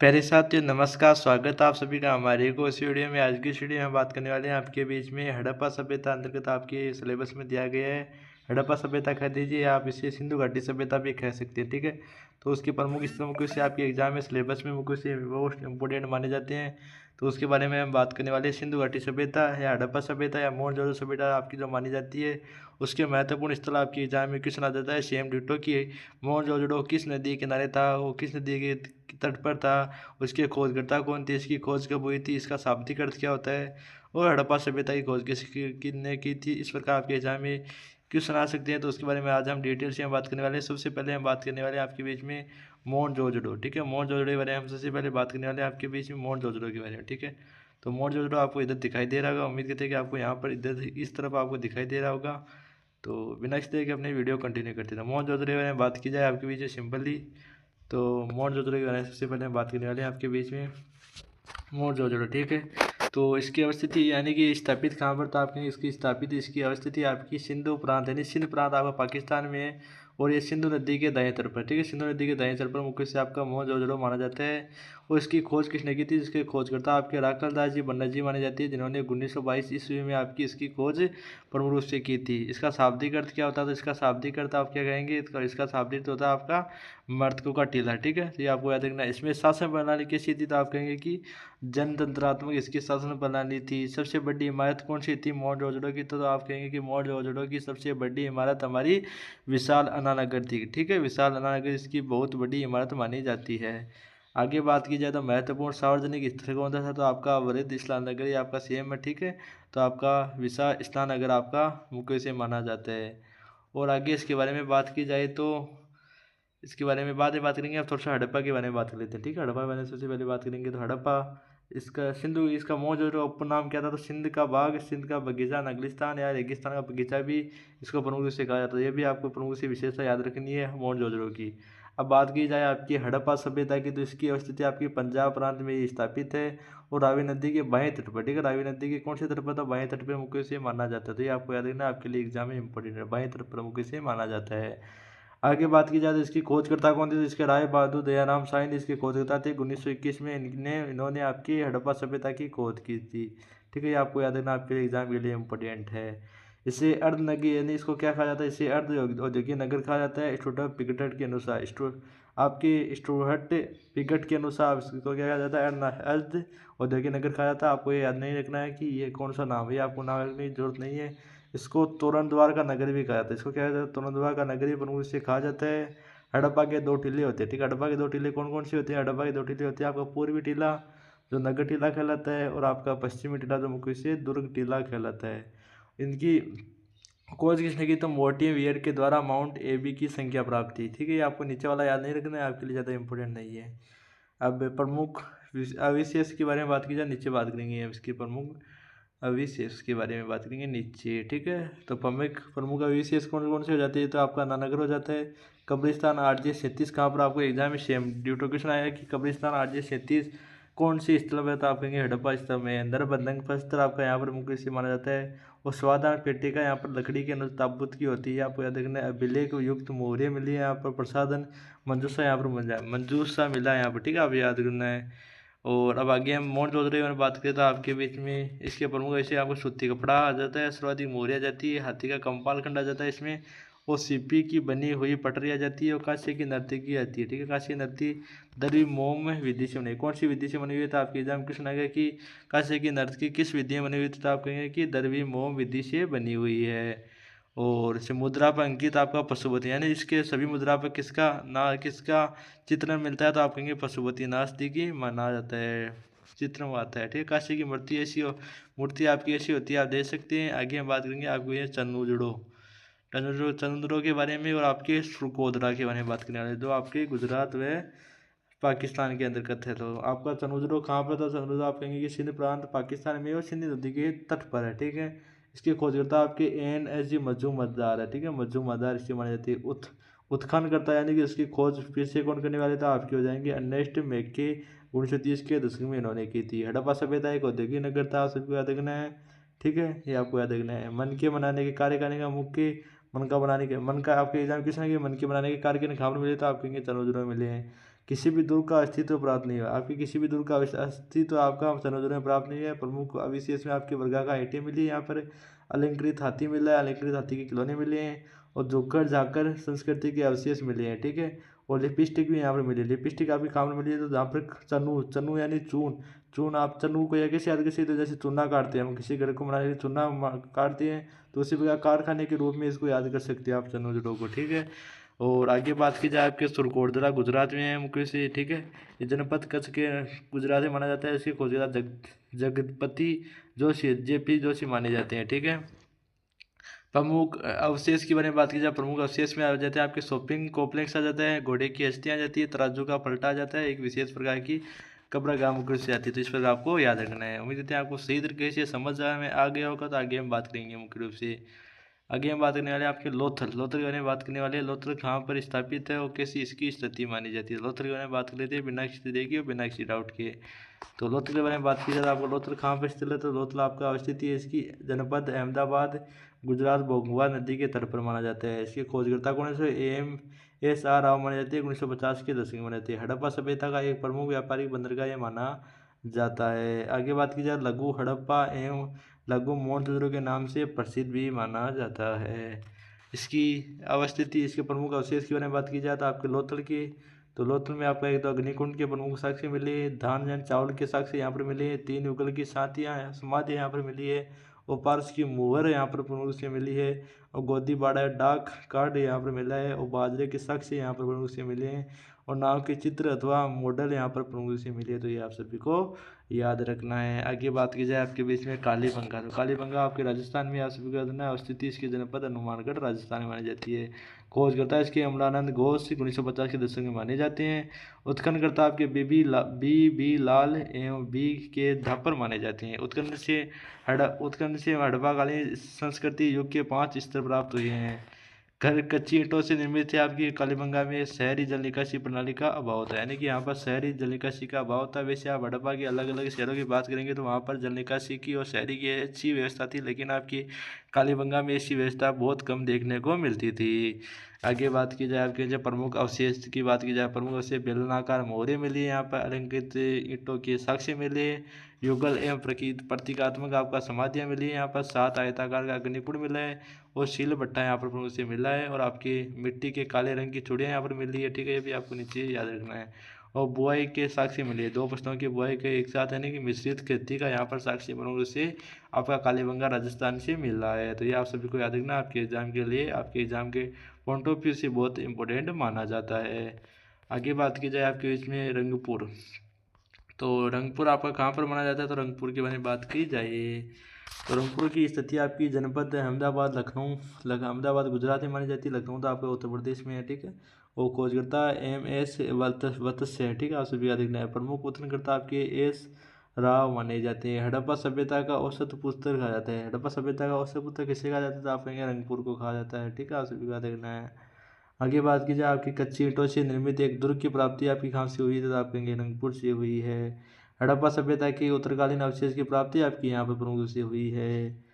प्यारे साथियों नमस्कार, स्वागत है आप सभी का हमारे एक और इस वीडियो में। आज की इस वीडियो में बात करने वाले हैं आपके बीच में हड़प्पा सभ्यता अंतर्गत आपके सिलेबस में दिया गया है। हड़प्पा सभ्यता कह दीजिए, आप इसे सिंधु घाटी सभ्यता भी कह सकते हैं, ठीक है। तो उसके प्रमुख स्तंभ मुख्य से आपके एग्जाम में सिलेबस में मुख्य से मोस्ट इंपोर्टेंट माने जाते हैं। तो उसके बारे में हम बात करने वाले हैं। सिंधु घाटी सभ्यता या हड़प्पा सभ्यता या मोहनजोदड़ो सभ्यता आपकी जो मानी जाती है, उसके महत्वपूर्ण स्थल आपके एग्जाम में क्वेश्चन आ जाता है सेम डिटो की। मोहनजोदड़ो किस नदी के किनारे था, वो किस नदी के तट पर था, उसके खोजकर्ता कौन थे, इसकी खोज कब हुई थी, इसका शाब्दिक अर्थ क्या होता है, और हड़प्पा सभ्यता की खोज किसने की थी। इस प्रकार आपके एग्जाम में क्वेश्चन आ सकते हैं। तो उसके बारे में आज हम डिटेल से बात करने वाले हैं। सबसे पहले हम बात करने वाले हैं आपके बीच में मोहनजोदड़ो, ठीक है। मोहनजोदड़ो के बारे में हम सबसे पहले बात करने वाले हैं आपके बीच में मोहनजोदड़ो के बारे में, ठीक है। तो मोहनजोदड़ो आपको इधर दिखाई दे रहा होगा, उम्मीद करते हैं कि आपको यहाँ पर इधर इस तरफ आपको दिखाई दे रहा होगा। तो बिना इस तरह के अपने वीडियो कंटिन्यू करते थे। मोहनजोदड़ो के बारे में बात की जाए आपके बीच में सिंपली, तो मोहनजोदड़ो के बारे में सबसे पहले हम बात करने वाले हैं आपके बीच में मोहनजोदड़ो, ठीक है। तो इसकी अवस्थिति यानी कि स्थापित कहाँ पर था आपने, इसकी स्थापित इसकी अवस्थिति आपकी सिंधु प्रांत यानी सिंध प्रांत आपका पाकिस्तान में है। और ये सिंधु नदी के दाएं तरफ पर, ठीक है। सिंधु नदी के दाएं तरफ पर मुख्य से आपका मोहनजोदड़ो माना जाता है। और इसकी खोज किसने की थी, जिसके खोजकर्ता आपके राखल दास जी बनर्जी जी मानी जाती है, जिन्होंने 1922 ईस्वी में आपकी इसकी खोज प्रमुख रूप से की थी। इसका शाब्दिक अर्थ क्या होता है, तो इसका शाब्दिक अर्थ आप क्या कहेंगे, इसका शाब्दिक अर्थ होता है आपका मर्तकों का टीला, ठीक है। तो ये आपको याद रखना है। इसमें शासन प्रणाली कैसी थी, तो आप कहेंगे कि जनतंत्रात्मक इसकी शासन प्रणाली थी। सबसे बड़ी इमारत कौन सी थी मोहनजोदड़ो की, तो आप कहेंगे कि मोहनजोदड़ो की सबसे बड़ी इमारत हमारी विशाल अनानगर थी, ठीक है। विशाल अनानगर इसकी बहुत बड़ी इमारत मानी जाती है। आगे बात की जाए तो महत्वपूर्ण सार्वजनिक स्थल कौन सा था, तो आपका वृद्ध स्नान नगर ये आपका सेम है, ठीक है। तो आपका विशाल स्नान नगर आपका मुख्य से माना जाता है। और आगे इसके बारे में बात की जाए तो इसके बारे में बाद में बात करेंगे। अब थोड़ा सा हड़प्पा के बारे में बात कर लेते हैं, ठीक है। हड़प्पा के बारे में सबसे पहले बात करेंगे। तो हड़प्पा इसका सिंधु इसका मोहनजोदड़ो उपनाम क्या था, तो सिंध का बाग, सिंध का बगीचा, नगलिस्तान या रेगिस्तान का बगीचा भी इसको प्रमुख रूप से कहा जाता है। ये भी आपको प्रमुख से विशेषता याद रखनी है मोहनजोदड़ो की। अब बात की जाए आपकी हड़प्पा सभ्यता की, तो इसकी अवस्थिति आपकी पंजाब प्रांत में ही स्थापित है। और रावी नदी के बाएं तट पर, ठीक है। रावी नदी के कौन से तट पर था, बाएं तट पर मुख्य से माना जाता है। तो ये आपको याद रखना, आपके लिए एग्जाम में इंपॉर्टेंट है, बाएं तट पर मुख्य से माना जाता है। आगे बात की जाए तो इसकी खोजकर्ता कौन थे, तो इसके राय बहादुर दयाराम साईं इसके खोजकर्ता थे। 1921 में इन्होंने आपकी हड़प्पा सभ्यता की खोज की थी, ठीक है। ये आपको याद रखना, आपके एग्जाम के लिए इंपॉर्टेंट है। इसे अर्धनगरी यानी इसको क्या कहा जाता है, इसे अर्ध औद्योगिक नगर कहा जाता है। स्टूडर्ट पिगट के अनुसार आपके स्टूडर्ट पिगट के अनुसार इसको क्या कहा जाता है, अर्ध औद्योगिक नगर कहा जाता है। आपको ये याद नहीं रखना है कि ये कौन सा नाम है, ये आपको नाम रखने की जरूरत नहीं है। इसको तोरण द्वार का नगर भी कहा जाता है। इसको क्या कहता है, तोरण द्वार का नगर भी प्रमुख से कहा जाता है। हड़प्पा के दो टीले होते हैं, ठीक है। हड़प्पा के दो टीले कौन कौन से होते हैं, हड़प्पा के दो टीले होते हैं आपका पूर्वी टीला जो नगर टीला कहलाता है, और आपका पश्चिमी टीला जो मुख्य से दुर्ग टीला कहलाता है। इनकी खोज किसने की, तो मोर्टिवियर के द्वारा माउंट एबी की संख्या प्राप्त थी, ठीक है। ये आपको नीचे वाला याद नहीं रखना है, आपके लिए ज़्यादा इंपॉर्टेंट नहीं है। अब प्रमुख अविशेष के बारे में बात की जाए, नीचे बात करेंगे अब इसके प्रमुख अविशेष के बारे में बात करेंगे नीचे, ठीक है। तो प्रमुख प्रमुख अविशेष कौन कौन से हो जाते हैं, तो आपका नानगर हो जाता है। कब्रिस्तान 8J37 कहाँ पर, आपको एग्जाम में सेम ड्यूटो क्वेश्चन आया कि कब्रिस्तान 8J37 कौन सी स्थल में, तो आप कहेंगे हड़प्पा स्थल में। नरबंदंग पत्थर आपका यहाँ पर मुख्य से माना जाता है। और स्वादान पेटिका यहाँ पर लकड़ी के अंदर ताबूत की होती है, आपको याद रखना है। अभिलेख युक्त मोहरें मिली है यहाँ पर। प्रसादन मंजूसा यहाँ पर मंजूसा मिला है यहाँ पर, ठीक है। आप याद रखना है। और अब आगे हम मोहनजोदड़ो के बारे में बात करें तो आपके बीच में इसके प्रमुख ऐसे आपको सूती कपड़ा आ जाता है, सर्वाधिक मोहरी आ जाती है, हाथी का कंपाल खंड आ जाता है इसमें, और सीपी की बनी हुई पटरी आ जाती है, और कांसे की नर्तकी आती है, ठीक है। कांसे की नर्तकी दरवी मोम विधि से बनी, कौन सी विधि से बनी हुई है, तो आपके एग्जाम क्वेश्चन आएगा कि कांसे की नर्तकी किस विधि में बनी हुई थी, तो आप कहेंगे कि दरवी मोम विधि से बनी हुई है। और इसे मुद्रा पर अंकित आपका पशुपति यानी इसके सभी मुद्रा पर किसका चित्रण मिलता है, तो आप कहेंगे पशुपति नास्ति की माना जाता है, चित्र में आता है, ठीक है। काशी की मूर्ति आपकी ऐसी होती है, आप देख सकते हैं। आगे हम बात करेंगे आपको ये चंद्रो के बारे में, और आपके सुरकोदरा के बारे में बात करने वाले, जो आपके गुजरात व पाकिस्तान के अंतर्गत है। तो आपका चनुद्रो कहाँ पर था, चनुद्रो आप कहेंगे कि सिंध प्रांत पाकिस्तान में और सिंध नदी के तट पर है, ठीक है। इसके खोजकर्ता आपके NSG मजूमदार है, ठीक है। मजूमदार इसकी मानी जाती है। उत्खनन करता यानी कि इसकी खोज फिर से कौन करने वाले था, आपके हो जाएंगे अर्नेस्ट मैक्के। 1930 के दशक में इन्होंने की थी। हड़प्पा सभ्यता एक औद्योगिक नगर था, सबको याद रखना है, ठीक है। ये आपको याद रखना है। मन के बनाने के कार्य करने का मुख्य मन का आपके एग्जाम किस के मन के बनाने के कार्य के खाबर मिले, तो आप कहेंगे चनुद्रो मिले हैं। किसी भी दुर्ग का अस्तित्व प्राप्त नहीं हुआ। आपकी किसी भी दुर्ग का अस्तित्व आपका चंद्रजोर में प्राप्त नहीं है। प्रमुख अविशेष में आपकी वर्गा का ईंटें मिली, यहाँ पर अलंकृत हाथी मिला है, अलंकृत हाथी के खिलौने मिले हैं, और जोकर जाकर संस्कृति के अवशेष मिले हैं, ठीक है। और लिपस्टिक भी यहाँ पर मिली है। लिपस्टिक आपकी काम में मिली है, तो जहाँ पर चन्नू, चन्नू यानी चून, चून आप चन्नू को या कैसे याद कर सकते हो, जैसे चूना काटते हैं हम किसी घर को बनाने के लिए चूना काटते हैं, तो उसी प्रकार कारखाने के रूप में इसको याद कर सकते हैं आप चन्नू जोड़ों को, ठीक है। और आगे बात की जाए आपके सुरकोटद्वारा गुजरात में है मुख्य से, ठीक है। ये जनपद कच्छ के गुजरात में माना जाता है। इसके खोजकर्ता जगपति जोशी, जेपी जोशी माने जाते हैं, ठीक है। प्रमुख अवशेष के बारे में बात की जाए, प्रमुख अवशेष में आ जाते हैं आपके शॉपिंग कॉम्प्लेक्स आ जाता है, घोड़े की हस्तियाँ आ जाती है, तराजू का पलटा आ जाता है, एक विशेष प्रकार की कब्रगाह मुख्य से आती है। तो इस पर आपको याद रखना है। उम्मीद करते हैं आपको सही तरीके से समझ आ गया होगा। तो आगे हम बात करेंगे मुख्य रूप से। आगे हम बात करने वाले हैं आपके लोथल, लोथल के बारे में बात करने वाले हैं। लोथल कहाँ पर स्थापित है और कैसी इसकी स्थिति मानी जाती है। लोथल के बारे में बात कर लेते हैं बिना किसी तरह की और बिना किसी डाउट के। तो लोथल के बारे में बात की जाए तो आपको लोथल कहाँ पर स्थित है, तो लोथल आपका अवस्थित है इसकी जनपद अहमदाबाद गुजरात भोगवा नदी के तट पर माना जाता है। इसके खोजकर्ता कौन से AMSR राव माने जाते हैं। 1950 के दशक में माने जाते हैं। हड़प्पा सभ्यता का एक प्रमुख व्यापारिक बंदरगाह ये माना जाता है। आगे बात की जाए लघु हड़प्पा एवं लघु मोहनजोदड़ो के नाम से प्रसिद्ध भी माना जाता है। इसकी अवस्थिति, इसके प्रमुख अवशेष के बारे में बात की जाए तो आपके लोथल की, तो लोथल में आपका एक तो अग्निकुंड के प्रमुख साक्ष्य मिले, धान जन चावल के साक्ष्य यहाँ पर मिले, 3 युगल की साथियाँ समाधियाँ यहाँ पर मिली है, और पारस की मुहर यहाँ पर प्रमुख से मिली है, और गोदी बाड़ा डाक कार्ड यहाँ पर मिला है, और बाजरे के साक्ष्य यहाँ पर प्रमुख से मिले हैं, और नाव के चित्र अथवा मॉडल यहाँ पर प्रमुख से मिले। तो ये आप सभी को याद रखना है। आगे बात की जाए आपके बीच में कालीबंगा, तो कालीबंगा आपके राजस्थान में आप सभी को याद रखना है। स्थिति इसकी जनपद हनुमानगढ़ राजस्थान में मानी जाती है। खोजकर्ता इसके अमलानंद घोष 1950 के दशक में माने जाते हैं। उत्खननकर्ता आपके बी लाल एवं B के धापर माने जाते हैं। उत्खनन से हड़प्पाकालीन संस्कृति युग के 5 स्तर प्राप्त हुए हैं। घर कच्ची ईंटों से निर्मित है। आपकी कालीबंगा में शहरी जल निकासी प्रणाली का अभाव था, यानी कि यहाँ पर शहरी जल निकासी का अभाव था। वैसे आप हड़प्पा के अलग अलग शहरों की बात करेंगे तो वहाँ पर जल निकासी की और शहरी की अच्छी व्यवस्था थी, लेकिन आपकी कालीबंगा में ऐसी व्यवस्था बहुत कम देखने को मिलती थी। आगे बात की जाए आपके जो प्रमुख अवशेष की बात की जाए, प्रमुख अवशेष बेलनाकार मोहरें मिली, यहाँ पर अलंकृत ईंटों के साक्ष्य मिले, युगल एवं प्रतीकात्मक आपका समाधियाँ मिली, यहाँ पर 7 आयताकार का अग्निकुंड मिला है, और शील भट्टा यहाँ पर प्रमुख से मिला है, और आपकी मिट्टी के काले रंग की चूड़ियाँ यहाँ पर मिली है, ठीक है। ये भी आपको नीचे याद रखना है। और बुआई के साक्ष्य मिले, 2 फसलों की बुआई के एक साथ, यानी कि मिश्रित खेती का यहाँ पर साक्ष्य प्रमुख से आपका कालीबंगा राजस्थान से मिल रहा है। तो ये आप सभी को याद रखना, आपके एग्जाम के लिए, आपके एग्जाम के पॉइंट ऑफ व्यू से बहुत इंपॉर्टेंट माना जाता है। आगे बात की जाए आपके इसमें रंगपुर, तो रंगपुर आपका कहाँ पर माना जाता है, तो रंगपुर के बारे में बात की जाए तो रंगपुर की स्थिति आपकी जनपद अहमदाबाद लखनऊ अहमदाबाद गुजरात में मानी जाती है। लखनऊ तो आपका उत्तर प्रदेश में है, ठीक है। और खोजकर्ता MS वत्स्य है, ठीक है। आप सभी का देखना है। प्रमुख उत्खननकर्ता आपके S राव माने जाते हैं। हड़प्पा सभ्यता का औसत पुत्र कहा जाता है। हड़प्पा सभ्यता का औसत पुत्र किसे कहा जाता है, तो आप कहेंगे रंगपुर को कहा जाता है, ठीक है। आप सभी का देखना है। आगे बात की जाए आपकी कच्ची ईंटों से निर्मित एक दुर्ग की प्राप्ति आपकी कहाँ से हुई है, तो आप कहेंगे रंगपुर से हुई है। हड़प्पा सभ्यता की उत्तरकालीन अवशेष की प्राप्ति आपकी यहाँ पर प्रमुख से हुई है।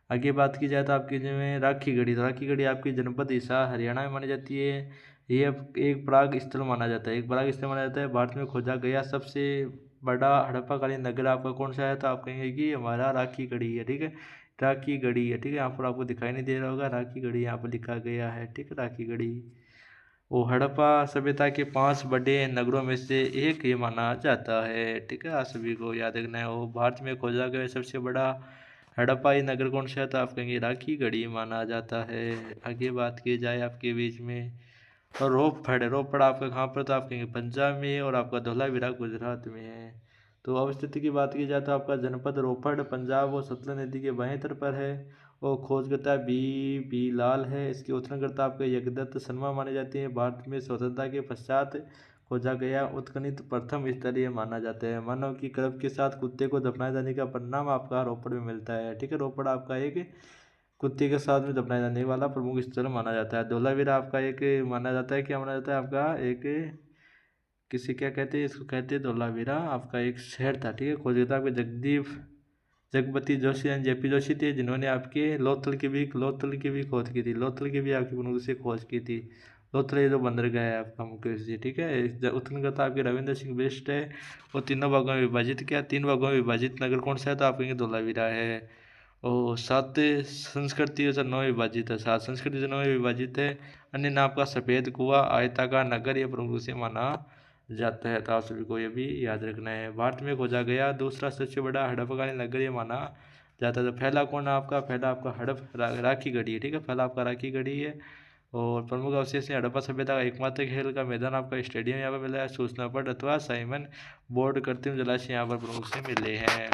आगे बात की जाए तो आपकी जिसमें राखी गढ़ी, तो राखी गढ़ी आपकी जनपद हिसार हरियाणा में मानी जाती है। ये एक पराग स्थल माना जाता है, एक पराग स्थल माना जाता है। भारत में खोजा गया सबसे बड़ा हड़प्पाकालीन नगर आपका कौन सा है, तो आप कहेंगे कि हमारा राखी गढ़ी है, ठीक है। राखी गढ़ी है, ठीक है। यहाँ पर आपको दिखाई नहीं दे रहा होगा, राखी गढ़ी यहाँ पर लिखा गया है, ठीक है, राखी गढ़ी। वो हड़प्पा सभ्यता के 5 बड़े नगरों में से एक ये माना जाता है, ठीक है। आप सभी को याद रखना है। वो भारत में खोजा गया सबसे बड़ा हड़प्पाई नगर कौन सा है, तो आप कहेंगे राखी गढ़ी माना जाता है। आगे बात की जाए आपके बीच में, और रोपड़ आपका कहाँ पर, तो आप कहेंगे पंजाब में है, और आपका धौलावीरा गुजरात में है। तो अवस्थिति की बात की जाए तो आपका जनपद रोपड़ पंजाब और सतलज नदी के बाएं तट पर है। और खोजकर्ता बी लाल है। इसके उत्खननकर्ता आपके यज्ञदत्त शर्मा माने जाते हैं। भारत में स्वतंत्रता के पश्चात खोजा गया उत्खनित प्रथम स्थल ये माना जाता है। मानव की गर्भ के साथ कुत्ते को दफनाए जाने का परिणाम आपका रोपड़ में मिलता है, ठीक है। रोपड़ आपका एक कुत्ते के साथ में दफनाए जाने वाला प्रमुख स्थल माना जाता है। धौलावीरा आपका एक माना जाता है, क्या माना जाता है आपका एक, किसी क्या कहते हैं इसको, कहते हैं धौलावीरा आपका एक शहर था, ठीक है। खोजकर्ता आपके जगपति जोशी एंड JP जोशी थे, जिन्होंने आपके लोथल की भी खोज की थी, लोथल की भी आपकी प्रमुख से खोज की थी। लोथल जो बंदरगाह है आपका मुकेश जी, ठीक है। उत्खनन आपके रविंद्र सिंह बेस्ट है। वो तीनों भागों में विभाजित किया। 3 भागों में विभाजित नगर कौन सा है, तो आप कहेंगे धोलावीरा है। और 7 संस्कृतियों से 9 विभाजित है, 7 संस्कृति से 9 विभाजित है। अन्य नाम का सफ़ेद कुआं आयताकार नगर ये प्रमुख से माना जाता है, तो आप सभी को ये भी याद रखना है। भारत में खोजा गया दूसरा सबसे बड़ा हड़प्पा नगर ये माना जाता है। तो पहला कौन है आपका, पहला आपका राखी गढ़ी है, ठीक है, पहला आपका राखी गढ़ी है। और प्रमुख अवशेष है हड़प्पा सभ्यता का एकमात्र खेल का मैदान आपका स्टेडियम यहाँ पर मिला है। सूचना पट अथवा साइमन बोर्ड कृत्रिम जलाशय यहाँ पर प्रमुख से मिले हैं।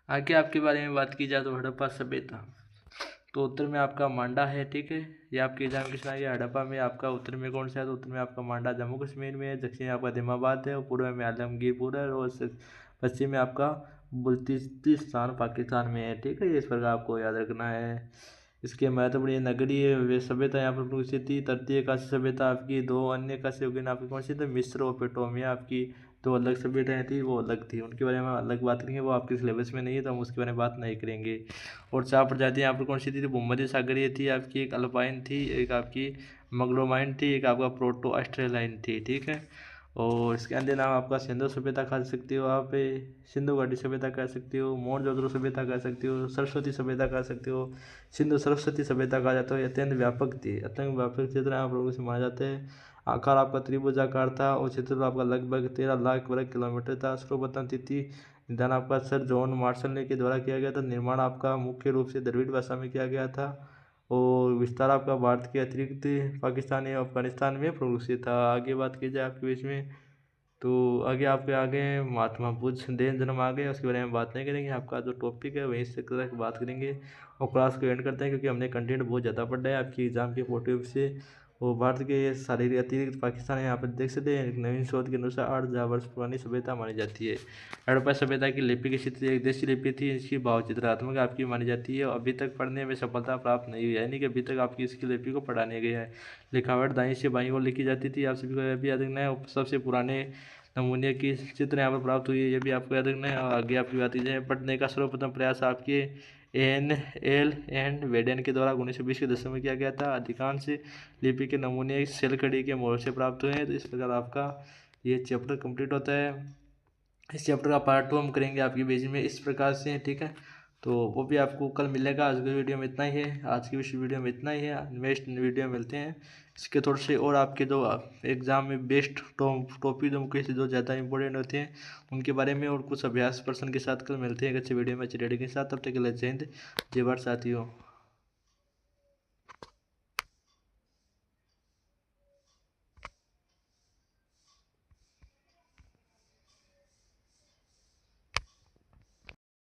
आगे आपके बारे में बात की जाए तो हड़प्पा सभ्यता, तो उत्तर में आपका मांडा है, ठीक है। ये आपके एग्जाम क्वेश्चन आ गया। हड़प्पा में आपका उत्तर में कौन सा है, तो उत्तर में आपका मांडा जम्मू कश्मीर में है। दक्षिण में आपका दिमाबाद है और पूर्व में आलमगीरपुर है और पश्चिम में आपका बल्तिस्तान पाकिस्तान में है, ठीक है। ये इस प्रकार आपको याद रखना है। इसके महत्वपूर्ण ये नगरीय वे सभ्यता यहाँ पर विकसित थी। तृतीय कांस्य सभ्यता आपकी, 2 अन्य कांस्य युगीन आपकी कौन सी थी, मिस्र और पेटोमिया आपकी 2 अलग सभ्यताएं थी, वो अलग थी, उनके बारे में अलग बात करेंगे, वो आपके सिलेबस में नहीं है तो हम उसके बारे में बात नहीं करेंगे। और 4 प्रजातियाँ यहाँ पर कौन सी थी, भूमध्य सागरीय थी आपकी, एक अल्पाइन थी, एक आपकी मंगलोमाइन थी, एक आपका प्रोटो ऑस्ट्रेलाइन थी, ठीक है। और इसके अंदर नाम आपका सिंधु सभ्यता कह सकते हो आप, सिंधु घाटी सभ्यता कह सकते हो, मोहनजोदड़ो सभ्यता कह सकते हो, सरस्वती सभ्यता कह सकते हो, सिंधु सरस्वती सभ्यता कहा जाता है। अत्यंत व्यापक थी, अत्यंत व्यापक क्षेत्र आप लोगों से माना जाता है। आकार आपका त्रिभुजाकार था और क्षेत्र आपका लगभग 13 लाख वर्ग किलोमीटर था। सर्वप्रथम तिथि निदान आपका सर जॉन मार्शल ने के द्वारा किया गया था। निर्माण आपका मुख्य रूप से द्रविड़ भाषा में किया गया था और विस्तार आपका भारत के अतिरिक्त पाकिस्तान एवं अफगानिस्तान में प्रवेशित था। आगे बात की जाए आपके बीच में, तो आगे आपके आगे महात्मा बुद्ध देन जन्म आ गए, उसके बारे में बात नहीं करेंगे। आपका जो टॉपिक है वहीं से बात करेंगे और क्लास को एंड करते हैं क्योंकि हमने कंटेंट बहुत ज़्यादा पढ़ा है आपकी एग्जाम के पॉइंट से। और भारत के शारीरिक अतिरिक्त पाकिस्तान यहाँ पर देख सकते हैं। एक नवीन शोध के अनुसार 8,000 वर्ष पुरानी सभ्यता मानी जाती है। हड़प्पा सभ्यता की लिपि की स्थिति एक देशी लिपि थी। इसकी भावचित्रात्मक आपकी मानी जाती है और अभी तक पढ़ने में सफलता प्राप्त नहीं हुई है, यानी कि अभी तक आपकी इसकी लिपि को पढ़ा नहीं गया है। लिखावट दाईं से बाईं ओर लिखी जाती थी, आप सभी को यह भी याद रखना है। सबसे पुराने नमूने की चित्र यहाँ पर प्राप्त हुई है, ये भी आपको याद रखना है। और आगे आपकी बात की जाए, पढ़ने का सर्वप्रथम प्रयास आपके एन वेडेन के द्वारा 1920 के दशक में किया गया था। अधिकांश लिपि के नमूने सेलखड़ी के मोड़ से प्राप्त हुए हैं। तो इस प्रकार आपका ये चैप्टर कंप्लीट होता है। इस चैप्टर का पार्ट 2 हम करेंगे आपकी बेस में इस प्रकार से, ठीक है। तो वो भी आपको कल मिलेगा। आज की वीडियो में इतना ही है, आज की इस वीडियो में इतना ही है। नेक्स्ट वीडियो में मिलते हैं। इसके थोड़े से और आपके जो एग्जाम में बेस्ट टॉपिक जो मुख्य जो ज़्यादा इंपॉर्टेंट होते हैं उनके बारे में और कुछ अभ्यास प्रश्न के साथ कल मिलते हैं एक अच्छे वीडियो में अच्छी रेडिंग के साथ। तब तक के लिए जय हिंद, जय भारत साथियों।